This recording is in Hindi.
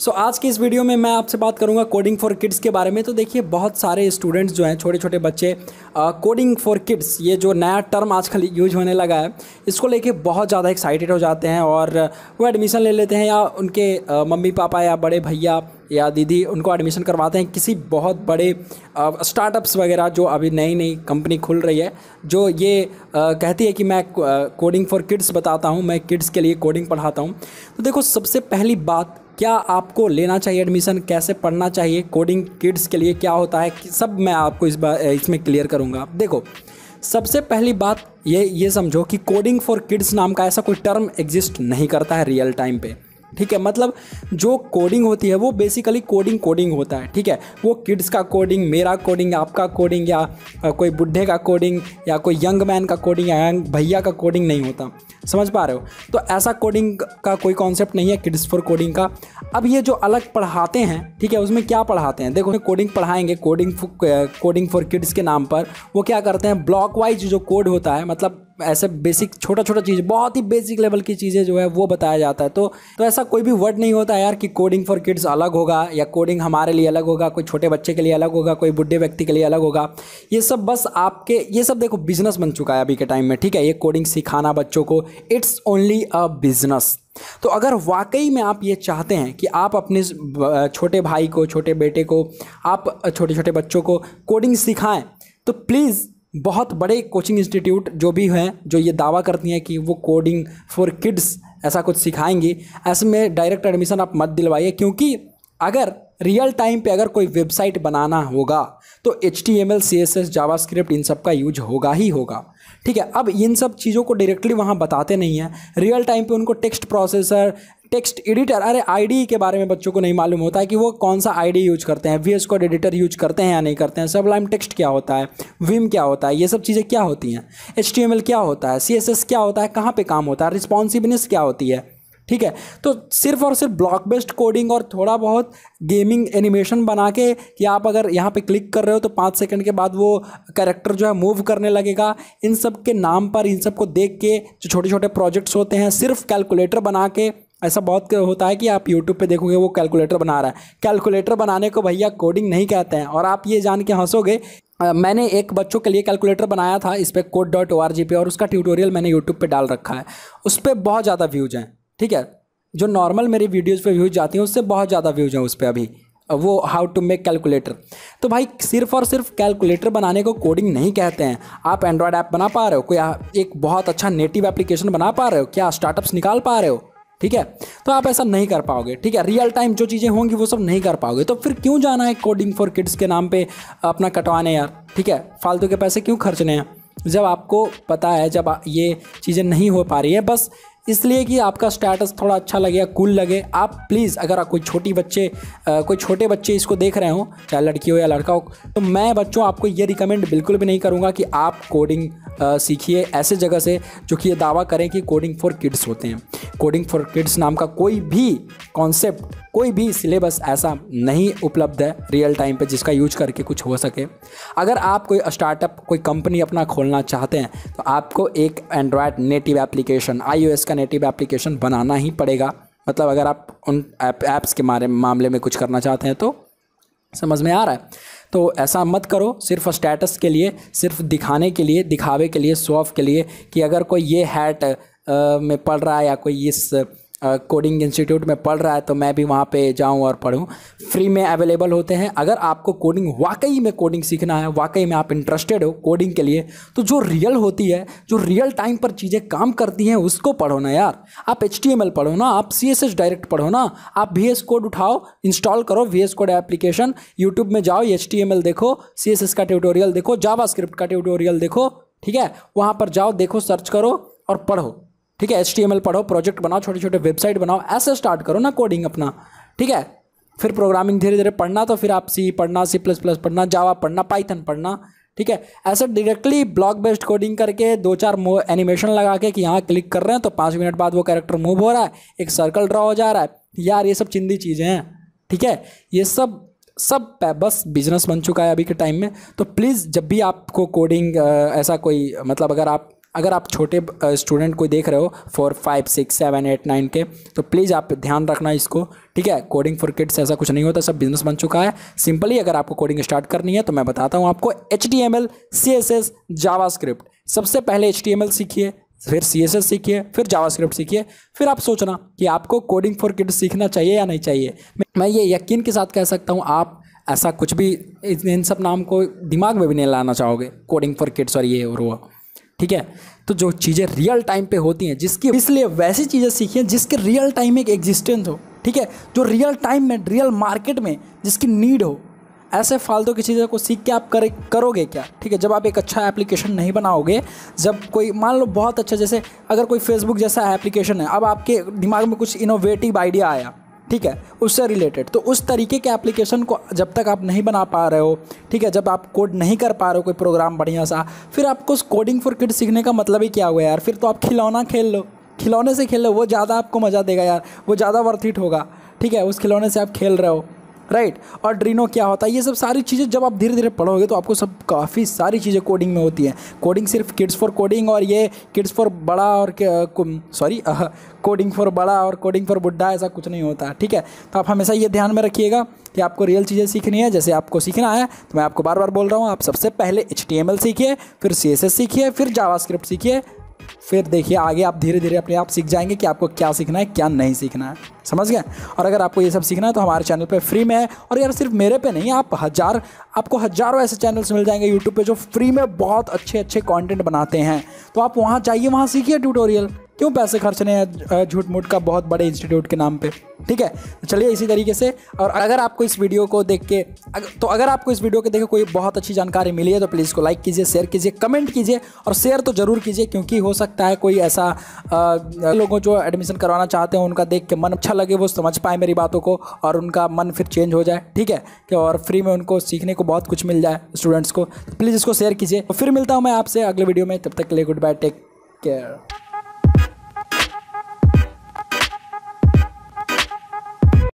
आज की इस वीडियो में मैं आपसे बात करूंगा कोडिंग फॉर किड्स के बारे में। तो देखिए, बहुत सारे स्टूडेंट्स जो हैं, छोटे छोटे बच्चे, कोडिंग फॉर किड्स ये जो नया टर्म आजकल यूज होने लगा है, इसको लेके बहुत ज़्यादा एक्साइटेड हो जाते हैं और वो एडमिशन ले लेते हैं, या उनके मम्मी पापा या बड़े भैया या दीदी उनको एडमिशन करवाते हैं किसी बहुत बड़े स्टार्टअप्स वगैरह जो अभी नई नई कंपनी खुल रही है, जो ये कहती है कि मैं कोडिंग फॉर किड्स बताता हूँ, मैं किड्स के लिए कोडिंग पढ़ाता हूँ। तो देखो, सबसे पहली बात, क्या आपको लेना चाहिए एडमिशन, कैसे पढ़ना चाहिए, कोडिंग किड्स के लिए क्या होता है, सब मैं आपको इसमें क्लियर करूँगा। देखो, सबसे पहली बात ये समझो कि कोडिंग फॉर किड्स नाम का ऐसा कोई टर्म एग्जिस्ट नहीं करता है रियल टाइम पे। ठीक है, मतलब जो कोडिंग होती है वो बेसिकली कोडिंग होता है। ठीक है, वो किड्स का कोडिंग, मेरा कोडिंग, आपका कोडिंग, या कोई बुढ़े का कोडिंग, या कोई यंग मैन का कोडिंग, या यंग भैया का कोडिंग नहीं होता। समझ पा रहे हो? तो ऐसा कोडिंग का कोई कॉन्सेप्ट नहीं है किड्स फॉर कोडिंग का। अब ये जो अलग पढ़ाते हैं, ठीक है, उसमें क्या पढ़ाते हैं? देखो, कोडिंग पढ़ाएंगे, कोडिंग फॉर किड्स के नाम पर वो क्या करते हैं, ब्लॉक वाइज जो कोड होता है, मतलब ऐसे बेसिक छोटा छोटा चीज़, बहुत ही बेसिक लेवल की चीज़ें जो है वो बताया जाता है। तो ऐसा कोई भी वर्ड नहीं होता है यार कि कोडिंग फॉर किड्स अलग होगा, या कोडिंग हमारे लिए अलग होगा, कोई छोटे बच्चे के लिए अलग होगा, कोई बुढ़े व्यक्ति के लिए अलग होगा। ये सब बस आपके, ये सब देखो बिजनेस बन चुका है अभी के टाइम में। ठीक है, ये कोडिंग सिखाना बच्चों को, इट्स ओनली अ बिजनेस। तो अगर वाकई में आप ये चाहते हैं कि आप अपने छोटे भाई को, छोटे बेटे को, आप छोटे छोटे बच्चों को कोडिंग सिखाएं, तो प्लीज़ बहुत बड़े कोचिंग इंस्टीट्यूट जो भी हैं, जो ये दावा करती हैं कि वो कोडिंग फॉर किड्स ऐसा कुछ सिखाएंगी, ऐसे में डायरेक्ट एडमिशन आप मत दिलवाइए। क्योंकि अगर रियल टाइम पे अगर कोई वेबसाइट बनाना होगा तो HTML CSS जावास्क्रिप्ट इन सब का यूज होगा ही होगा। ठीक है, अब इन सब चीज़ों को डायरेक्टली वहाँ बताते नहीं हैं। रियल टाइम पे उनको टेक्स्ट प्रोसेसर, टेक्स्ट एडिटर, अरे IDE के बारे में बच्चों को नहीं मालूम होता है कि वो कौन सा IDE यूज करते हैं, VS कोड एडिटर यूज करते हैं या नहीं करते हैं, सबलाइम टेक्स्ट क्या होता है, विम क्या होता है, ये सब चीज़ें क्या होती हैं, HTML क्या होता है, CSS क्या होता है, कहाँ पे काम होता है, रिस्पॉन्सिवनेस क्या होती है। ठीक है, तो सिर्फ और सिर्फ ब्लॉक बेस्ड कोडिंग और थोड़ा बहुत गेमिंग एनिमेशन बना के कि आप अगर यहाँ पे क्लिक कर रहे हो तो 5 सेकंड के बाद वो कैरेक्टर जो है मूव करने लगेगा, इन सब के नाम पर, इन सब को देख के जो छोटे छोटे प्रोजेक्ट्स होते हैं, सिर्फ कैलकुलेटर बना के, ऐसा बहुत होता है कि आप यूट्यूब पे देखोगे वो कैलकुलेटर बना रहा है। कैलकुलेटर बनाने को भैया कोडिंग नहीं कहते हैं। और आप ये जान के हंसोगे, मैंने एक बच्चों के लिए कैलकुलेटर बनाया था इस पर code.org पे, और उसका ट्यूटोरियल मैंने यूट्यूब पे डाल रखा है। उस पर बहुत ज़्यादा व्यूज़ हैं। ठीक है, जो नॉर्मल मेरी वीडियोज़ पे व्यूज़ जाती हैं उससे बहुत ज़्यादा व्यूज़ हैं उस पर अभी, वो हाउ टू मेक कैलकुलेटर। तो भाई सिर्फ और सिर्फ कैलकुलेटर बनाने को कोडिंग नहीं कहते हैं। आप एंड्रॉयड ऐप बना पा रहे हो, कोई एक बहुत अच्छा नेटिव एप्लीकेशन बना पा रहे हो, क्या स्टार्टअप्स निकाल पा रहे हो? ठीक है, तो आप ऐसा नहीं कर पाओगे। ठीक है, रियल टाइम जो चीज़ें होंगी वो सब नहीं कर पाओगे। तो फिर क्यों जाना है कोडिंग फॉर किड्स के नाम पे अपना कटवाने यार? ठीक है, फालतू के पैसे क्यों खर्चने हैं जब आपको पता है, जब ये चीज़ें नहीं हो पा रही है बस इसलिए कि आपका स्टेटस थोड़ा अच्छा लगे, कूल लगे। आप प्लीज़, अगर कोई कोई छोटे बच्चे इसको देख रहे हो, चाहे लड़की हो या लड़का हो, तो मैं बच्चों आपको ये रिकमेंड बिल्कुल भी नहीं करूँगा कि आप कोडिंग सीखिए ऐसे जगह से जो कि ये दावा करें कि कोडिंग फॉर किड्स होते हैं। कोडिंग फॉर किड्स नाम का कोई भी कॉन्सेप्ट, कोई भी सिलेबस ऐसा नहीं उपलब्ध है रियल टाइम पे जिसका यूज करके कुछ हो सके। अगर आप कोई स्टार्टअप, कोई कंपनी अपना खोलना चाहते हैं तो आपको एक एंड्रॉयड नेटिव एप्लीकेशन, iOS का नेटिव एप्लीकेशन बनाना ही पड़ेगा। मतलब अगर आप उन ऐप्स के मामले में कुछ करना चाहते हैं तो समझ में आ रहा है? तो ऐसा मत करो सिर्फ स्टेटस के लिए, सिर्फ दिखाने के लिए, दिखावे के लिए, शो ऑफ के लिए, कि अगर कोई ये हैट में पढ़ रहा है या कोई इस कोडिंग इंस्टीट्यूट में पढ़ रहा है तो मैं भी वहाँ पे जाऊँ और पढूं। फ्री में अवेलेबल होते हैं। अगर आपको कोडिंग, वाकई में कोडिंग सीखना है, वाकई में आप इंटरेस्टेड हो कोडिंग के लिए, तो जो रियल होती है, जो रियल टाइम पर चीज़ें काम करती हैं उसको पढ़ो ना यार। आप HTML पढ़ो ना, आप CSS डायरेक्ट पढ़ो ना, आप VS कोड उठाओ, इंस्टॉल करो VS कोड एप्लीकेशन, यूट्यूब में जाओ, HTML देखो, CSS का ट्यूटोरियल देखो, जावास्क्रिप्ट का ट्यूटोरियल देखो। ठीक है, वहाँ पर जाओ, देखो, सर्च करो और पढ़ो। ठीक है, HTML पढ़ो, प्रोजेक्ट बनाओ, छोटे छोटे वेबसाइट बनाओ, ऐसे स्टार्ट करो ना कोडिंग अपना। ठीक है, फिर प्रोग्रामिंग धीरे धीरे पढ़ना, तो फिर आप C पढ़ना, C++ पढ़ना, जावा पढ़ना, पाइथन पढ़ना। ठीक है, ऐसे डायरेक्टली ब्लॉक बेस्ड कोडिंग करके 2-4 एनिमेशन लगा के कि यहाँ क्लिक कर रहे हैं तो 5 मिनट बाद वो कैरेक्टर मूव हो रहा है, एक सर्कल ड्रॉ हो जा रहा है यार, ये सब चिंदी चीज़ें हैं। ठीक है, ये सब बस बिजनेस बन चुका है अभी के टाइम में। तो प्लीज़, जब भी आपको कोडिंग ऐसा कोई, मतलब अगर आप अगर आप छोटे स्टूडेंट कोई देख रहे हो 4 5 6 7 8 9 के, तो प्लीज़ आप ध्यान रखना इसको, ठीक है। कोडिंग फॉर किड्स ऐसा कुछ नहीं होता, सब बिजनेस बन चुका है। सिंपली अगर आपको कोडिंग स्टार्ट करनी है तो मैं बताता हूँ आपको, HTML CSS जावास्क्रिप्ट। सबसे पहले HTML सीखिए, फिर CSS सीखिए, फिर जावास्क्रिप्ट सीखिए, फिर आप सोचना कि आपको कोडिंग फॉर किड्स सीखना चाहिए या नहीं चाहिए। मैं ये यकीन के साथ कह सकता हूँ आप ऐसा कुछ भी इन सब नाम को दिमाग में भी नहीं लाना चाहोगे, कोडिंग फॉर किड्स और ये और वो, ठीक है। तो जो चीज़ें रियल टाइम पे होती हैं, जिसकी इसलिए वैसी चीज़ें सीखिए जिसके रियल टाइम में एक एग्जिस्टेंस हो, ठीक है, जो रियल टाइम में रियल मार्केट में जिसकी नीड हो। ऐसे फालतू की चीज़ों को सीख के आप करोगे क्या, ठीक है। जब आप एक अच्छा एप्लीकेशन नहीं बनाओगे, जब कोई मान लो बहुत अच्छा, जैसे अगर कोई फेसबुक जैसा एप्लीकेशन है, अब आपके दिमाग में कुछ इनोवेटिव आइडिया आया, ठीक है, उससे रिलेटेड, तो उस तरीके के एप्लीकेशन को जब तक आप नहीं बना पा रहे हो, ठीक है, जब आप कोड नहीं कर पा रहे हो कोई प्रोग्राम बढ़िया सा, फिर आपको कोडिंग फॉर किड्स सीखने का मतलब ही क्या हुआ यार। फिर तो आप खिलौना खेल लो, खिलौने से खेल लो, वो ज़्यादा आपको मज़ा देगा यार, वो ज़्यादा वर्थ इट होगा, ठीक है। उस खिलौने से आप खेल रहे हो, राइट। और ड्रीनो क्या होता है, ये सब सारी चीज़ें जब आप धीरे धीरे पढ़ोगे तो आपको सब काफ़ी सारी चीज़ें कोडिंग में होती हैं। कोडिंग सिर्फ किड्स फॉर कोडिंग और ये किड्स फॉर बड़ा और कोडिंग फॉर बड़ा और कोडिंग फॉर बुढ़ा, ऐसा कुछ नहीं होता, ठीक है। तो आप हमेशा ये ध्यान में रखिएगा कि आपको रियल चीज़ें सीखनी है। जैसे आपको सीखना है तो मैं आपको बार बार बोल रहा हूँ, आप सबसे पहले HTML सीखिए, फिर CSS सीखिए, फिर जावास्क्रिप्ट सीखिए, फिर देखिए आगे आप धीरे धीरे अपने आप सीख जाएंगे कि आपको क्या सीखना है क्या नहीं सीखना है, समझ गए। और अगर आपको ये सब सीखना है तो हमारे चैनल पे फ्री में है, और यार सिर्फ मेरे पे नहीं, आपको हज़ारों ऐसे चैनल्स मिल जाएंगे यूट्यूब पे जो फ्री में बहुत अच्छे अच्छे कंटेंट बनाते हैं। तो आप वहाँ जाइए, वहाँ सीखिए ट्यूटोरियल, क्यों पैसे खर्चने हैं झूठ मूठ का बहुत बड़े इंस्टीट्यूट के नाम पे, ठीक है। चलिए इसी तरीके से, और अगर आपको इस वीडियो को देख के कोई बहुत अच्छी जानकारी मिली है तो प्लीज़ को लाइक कीजिए, शेयर कीजिए, कमेंट कीजिए, और शेयर तो ज़रूर कीजिए, क्योंकि हो सकता है कोई ऐसा लोगों जो एडमिशन करवाना चाहते हैं उनका देख के मन अच्छा लगे, वो समझ पाए मेरी बातों को और उनका मन फिर चेंज हो जाए, ठीक है, कि और फ्री में उनको सीखने को बहुत कुछ मिल जाए स्टूडेंट्स को। प्लीज़ इसको शेयर कीजिए। फिर मिलता हूँ मैं आपसे अगले वीडियो में, तब तक के लिए गुड बाय, टेक केयर।